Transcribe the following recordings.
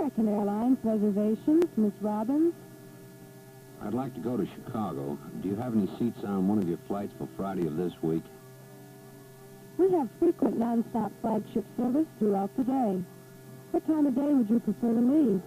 American Airlines reservations, Miss Robbins. I'd like to go to Chicago. Do you have any seats on one of your flights for Friday of this week? We have frequent non-stop flagship service throughout the day. What time of day would you prefer to leave?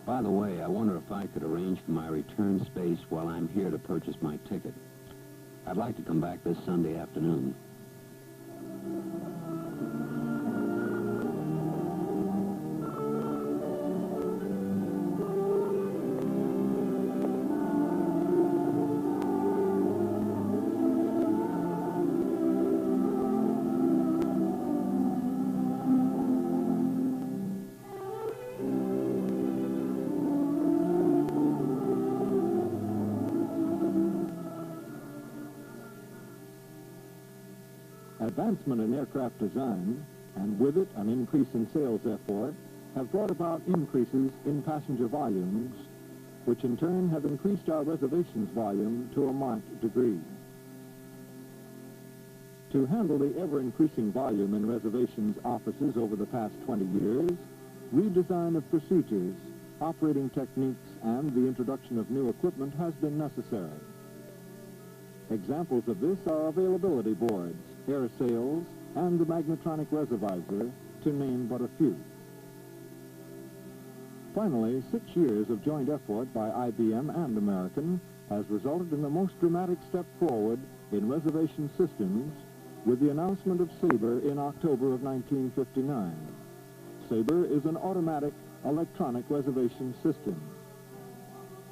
By the way, I wonder if I could arrange for my return space while I'm here to purchase my ticket. I'd like to come back this Sunday afternoon. Advancement in aircraft design, and with it an increase in sales effort, have brought about increases in passenger volumes, which in turn have increased our reservations volume to a marked degree. To handle the ever-increasing volume in reservations offices over the past 20 years, redesign of procedures, operating techniques, and the introduction of new equipment has been necessary. Examples of this are availability boards, air sails, and the magnetronic reservisor, to name but a few. Finally, 6 years of joint effort by IBM and American has resulted in the most dramatic step forward in reservation systems with the announcement of Sabre in October of 1959. Sabre is an automatic electronic reservation system.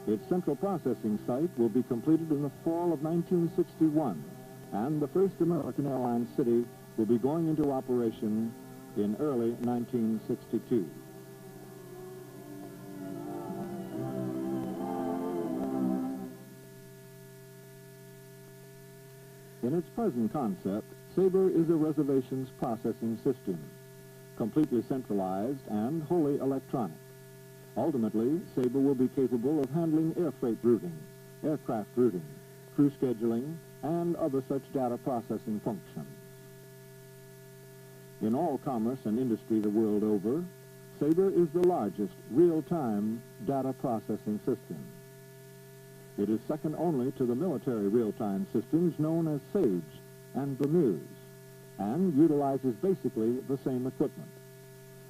Its central processing site will be completed in the fall of 1961, and the first American Airlines city will be going into operation in early 1962. In its present concept, Sabre is a reservations processing system, completely centralized and wholly electronic. Ultimately, Sabre will be capable of handling air freight routing, aircraft routing, crew scheduling, and other such data processing functions. In all commerce and industry the world over, Sabre is the largest real-time data processing system. It is second only to the military real-time systems known as SAGE and BMUs, and utilizes basically the same equipment.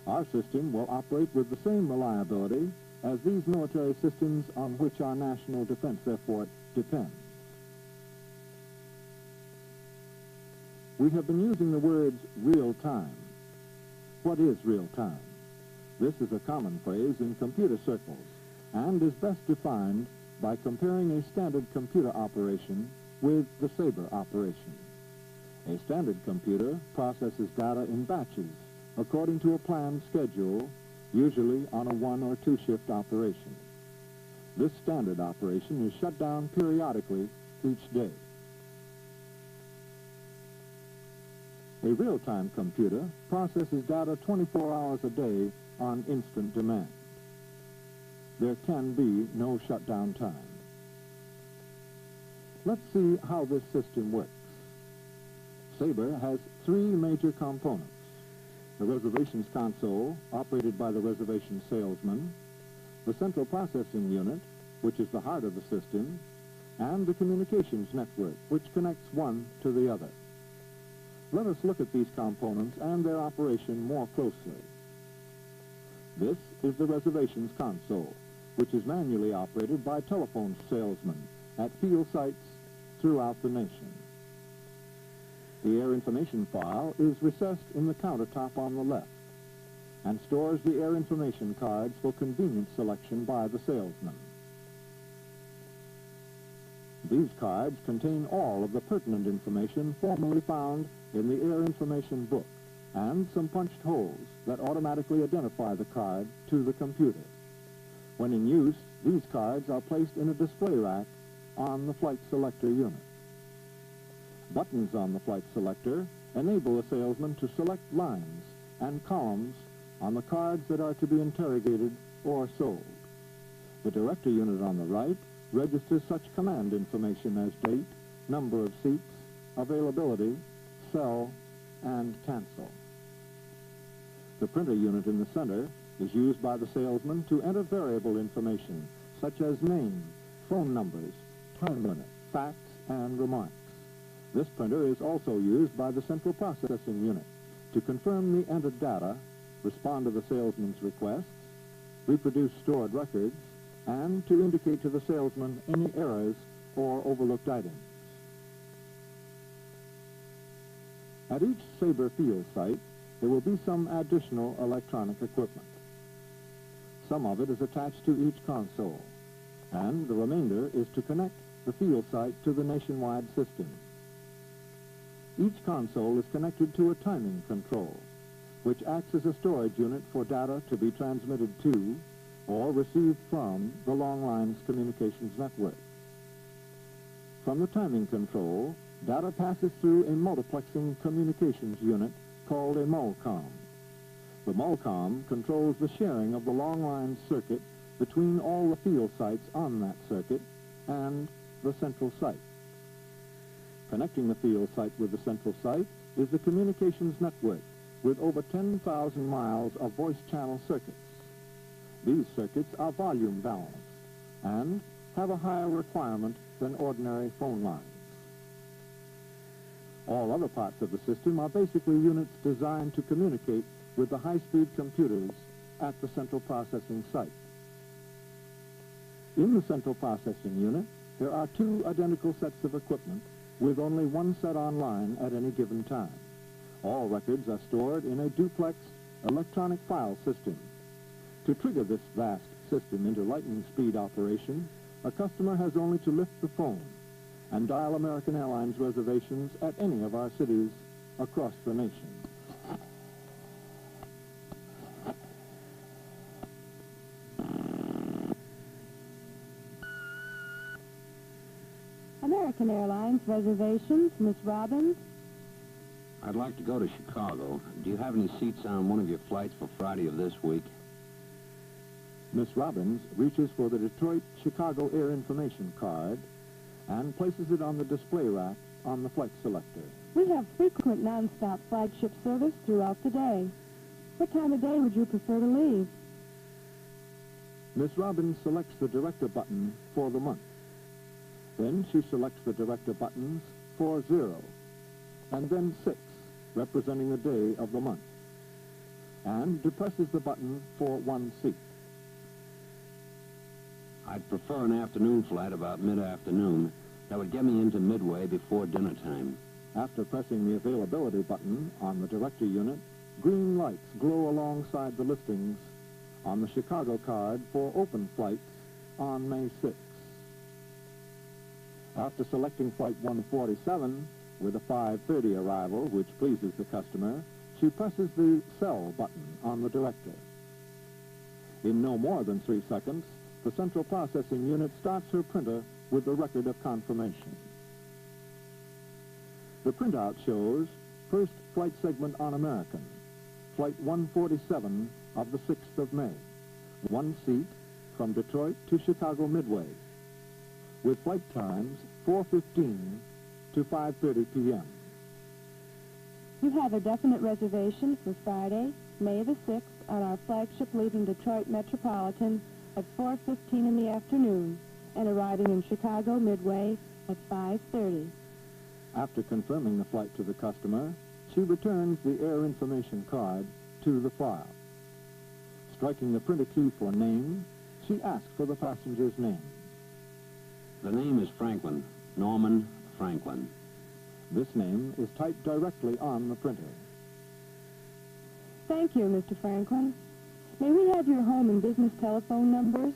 Our system will operate with the same reliability as these military systems on which our national defense effort depends. We have been using the words real-time. What is real-time? This is a common phrase in computer circles and is best defined by comparing a standard computer operation with the Sabre operation. A standard computer processes data in batches according to a planned schedule, usually on a 1- or 2-shift operation. This standard operation is shut down periodically each day. A real-time computer processes data 24 hours a day on instant demand. There can be no shutdown time. Let's see how this system works. Sabre has 3 major components: the reservations console, operated by the reservation salesman, the central processing unit, which is the heart of the system, and the communications network, which connects one to the other. Let us look at these components and their operation more closely. This is the reservations console, which is manually operated by telephone salesmen at field sites throughout the nation. The air information file is recessed in the countertop on the left and stores the air information cards for convenient selection by the salesman. These cards contain all of the pertinent information formerly found in the air information book and some punched holes that automatically identify the card to the computer. When in use, these cards are placed in a display rack on the flight selector unit. Buttons on the flight selector enable a salesman to select lines and columns on the cards that are to be interrogated or sold. The director unit on the right registers such command information as date, number of seats, availability, sell, and cancel. The printer unit in the center is used by the salesman to enter variable information, such as name, phone numbers, time limit, facts, and remarks. This printer is also used by the central processing unit to confirm the entered data, respond to the salesman's requests, reproduce stored records, and to indicate to the salesman any errors or overlooked items. At each Sabre field site, there will be some additional electronic equipment. Some of it is attached to each console, and the remainder is to connect the field site to the nationwide system. Each console is connected to a timing control, which acts as a storage unit for data to be transmitted to or received from the long lines communications network. From the timing control, data passes through a multiplexing communications unit called a MULCOM. The MULCOM controls the sharing of the long line circuit between all the field sites on that circuit and the central site. Connecting the field site with the central site is the communications network with over 10,000 miles of voice channel circuits. These circuits are volume balanced and have a higher requirement than ordinary phone lines. All other parts of the system are basically units designed to communicate with the high-speed computers at the central processing site. In the central processing unit, there are two identical sets of equipment with only one set online at any given time. All records are stored in a duplex electronic file system. To trigger this vast system into lightning speed operation, a customer has only to lift the phone and dial American Airlines reservations at any of our cities across the nation. American Airlines reservations, Miss Robbins. I'd like to go to Chicago. Do you have any seats on one of your flights for Friday of this week? Miss Robbins reaches for the Detroit-Chicago Air Information card and places it on the display rack on the flight selector. We have frequent non-stop flagship service throughout the day. What time of day would you prefer to leave? Miss Robbins selects the director button for the month. Then she selects the director buttons for 0, and then 6, representing the day of the month, and depresses the button for 1 seat. I'd prefer an afternoon flight about mid-afternoon. That would get me into Midway before dinner time. After pressing the availability button on the director unit, green lights glow alongside the listings on the Chicago card for open flights on May 6. After selecting Flight 147 with a 5:30 arrival, which pleases the customer, she presses the Sell button on the director. In no more than 3 seconds, the central processing unit starts her printer with the record of confirmation. The printout shows first flight segment on American, Flight 147 of the 6th of May, 1 seat from Detroit to Chicago Midway, with flight times 4:15 to 5:30 p.m. You have a definite reservation for Friday, May the 6th, on our flagship leaving Detroit Metropolitan at 4:15 in the afternoon and arriving in Chicago Midway at 5:30. After confirming the flight to the customer, she returns the air information card to the file. Striking the printer key for name, she asks for the passenger's name. The name is Franklin, Norman Franklin. This name is typed directly on the printer. Thank you, Mr. Franklin. May we have your home and business telephone numbers?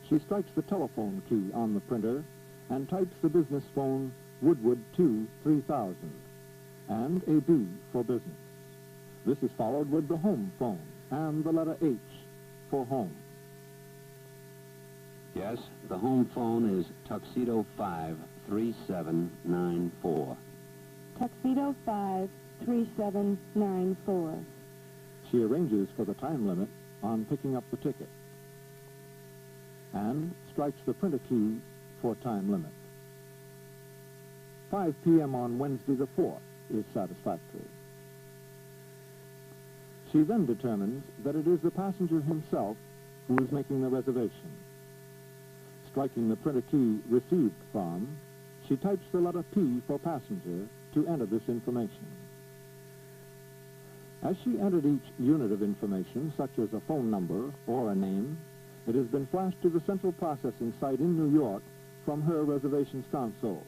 She strikes the telephone key on the printer and types the business phone Woodward 2 3000 and a B for business. This is followed with the home phone and the letter H for home. Yes, the home phone is Tuxedo 53794. Tuxedo 53794. She arranges for the time limit on picking up the ticket and strikes the printer key for time limit. 5 p.m. on Wednesday the 4th is satisfactory. She She then determines that it is the passenger himself who is making the reservation. Striking the printer key received from, she types the letter P for passenger to enter this information. As she entered each unit of information, such as a phone number or a name, it has been flashed to the central processing site in New York from her reservations console.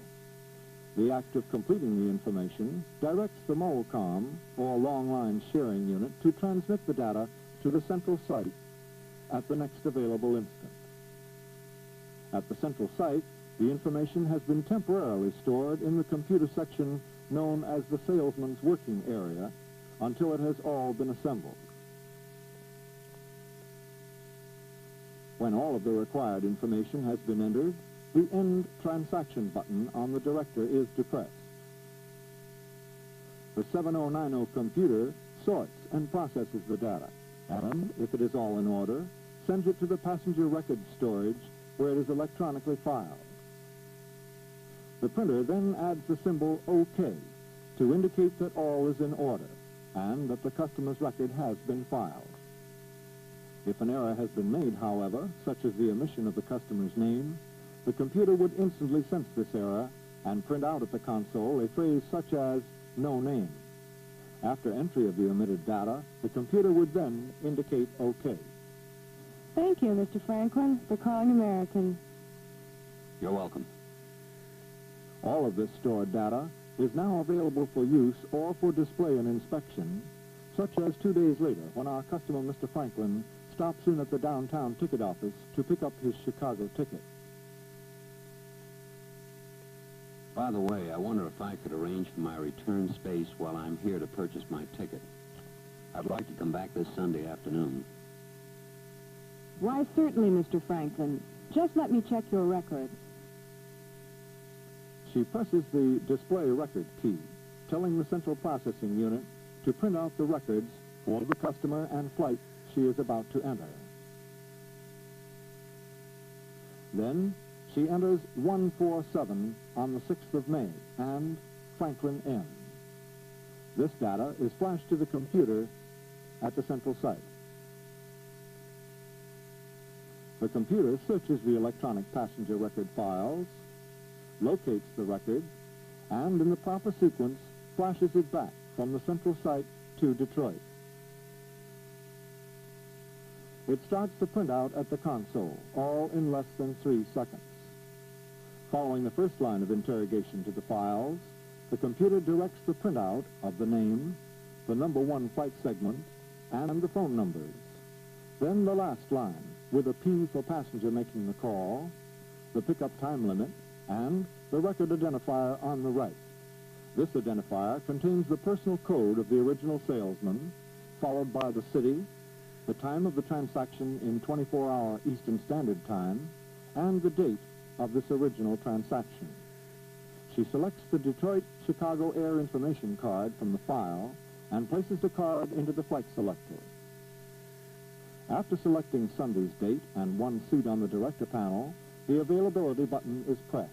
The act of completing the information directs the MOLCOM, or Long Line Sharing Unit, to transmit the data to the central site at the next available instant. At the central site, the information has been temporarily stored in the computer section known as the salesman's working area until it has all been assembled. When all of the required information has been entered, the End Transaction button on the director is depressed. The 7090 computer sorts and processes the data, and, if it is all in order, sends it to the passenger record storage where it is electronically filed. The printer then adds the symbol OK to indicate that all is in order and that the customer's record has been filed. If an error has been made, however, such as the omission of the customer's name, the computer would instantly sense this error and print out at the console a phrase such as no name. After entry of the omitted data, the computer would then indicate OK. Thank you, Mr. Franklin, for calling American. You're welcome. All of this stored data is now available for use or for display and inspection, such as 2 days later when our customer, Mr. Franklin, stops in at the downtown ticket office to pick up his Chicago ticket. By the way, I wonder if I could arrange for my return space while I'm here to purchase my ticket. I'd like to come back this Sunday afternoon. Why, certainly, Mr. Franklin. Just let me check your record. She presses the display record key, telling the central processing unit to print out the records for the customer and flight she is about to enter. Then she enters 147 on the 6th of May and Franklin N. This data is flashed to the computer at the central site. The computer searches the electronic passenger record files, locates the record, and in the proper sequence flashes it back from the central site to Detroit. It starts the printout at the console, all in less than 3 seconds. Following the first line of interrogation to the files, the computer directs the printout of the name, the number 1 flight segment, and the phone numbers. Then the last line, with a P for passenger making the call, the pickup time limit, and the record identifier on the right. This identifier contains the personal code of the original salesman, followed by the city, the time of the transaction in 24-hour Eastern Standard Time, and the date of this original transaction. She selects the Detroit-Chicago Air information card from the file and places the card into the flight selector. After selecting Sunday's date and 1 seat on the director panel, the availability button is pressed.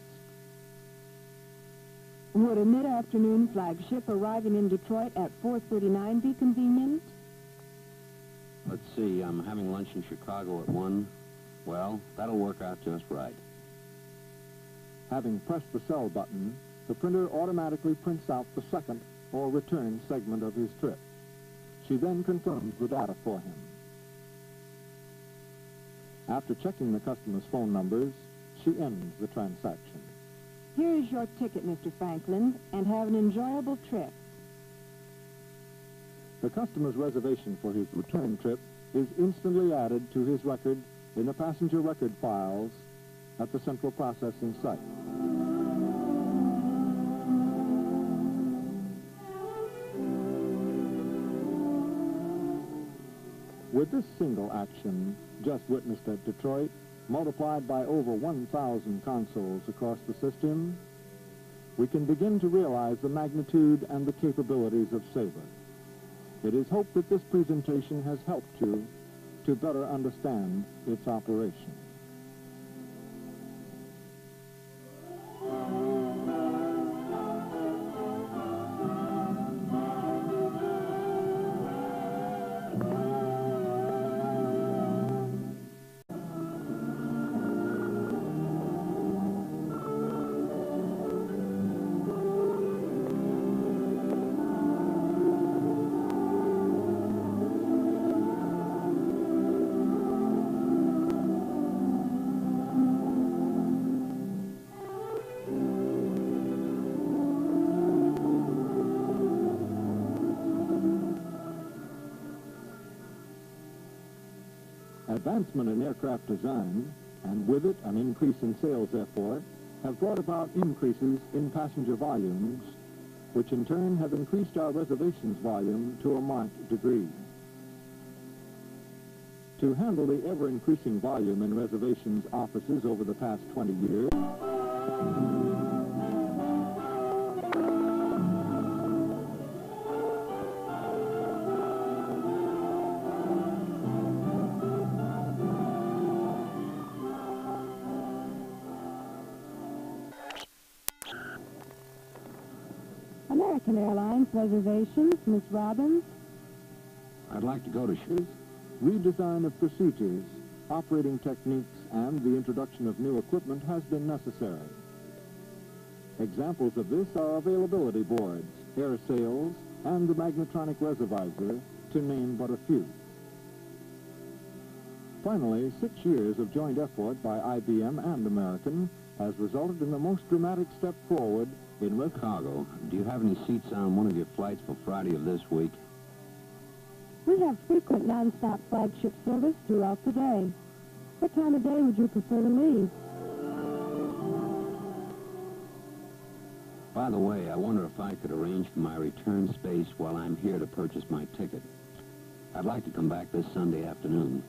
Would a mid-afternoon flagship arriving in Detroit at 4:39 be convenient? Let's see, I'm having lunch in Chicago at 1. Well, that'll work out just right. Having pressed the sell button, the printer automatically prints out the second or return segment of his trip. She then confirms the data for him. After checking the customer's phone numbers, she ends the transaction. Here is your ticket, Mr. Franklin, and have an enjoyable trip. The customer's reservation for his return trip is instantly added to his record in the passenger record files at the central processing site. With this single action, just witnessed at Detroit, multiplied by over 1,000 consoles across the system, we can begin to realize the magnitude and the capabilities of Sabre. It is hoped that this presentation has helped you to better understand its operation. Advancement in aircraft design, and with it an increase in sales effort, have brought about increases in passenger volumes, which in turn have increased our reservations volume to a marked degree. To handle the ever-increasing volume in reservations offices over the past 20 years, American Airlines reservations, Miss Robbins. I'd like to go to redesign of procedures, operating techniques, and the introduction of new equipment has been necessary. Examples of this are availability boards, air sales, and the magnetronic reservisor, to name but a few. Finally, 6 years of joint effort by IBM and American has resulted in the most dramatic step forward in Chicago. Do you have any seats on one of your flights for Friday of this week? We have frequent non-stop flagship service throughout the day. What time of day would you prefer to leave? By the way, I wonder if I could arrange for my return space while I'm here to purchase my ticket. I'd like to come back this Sunday afternoon.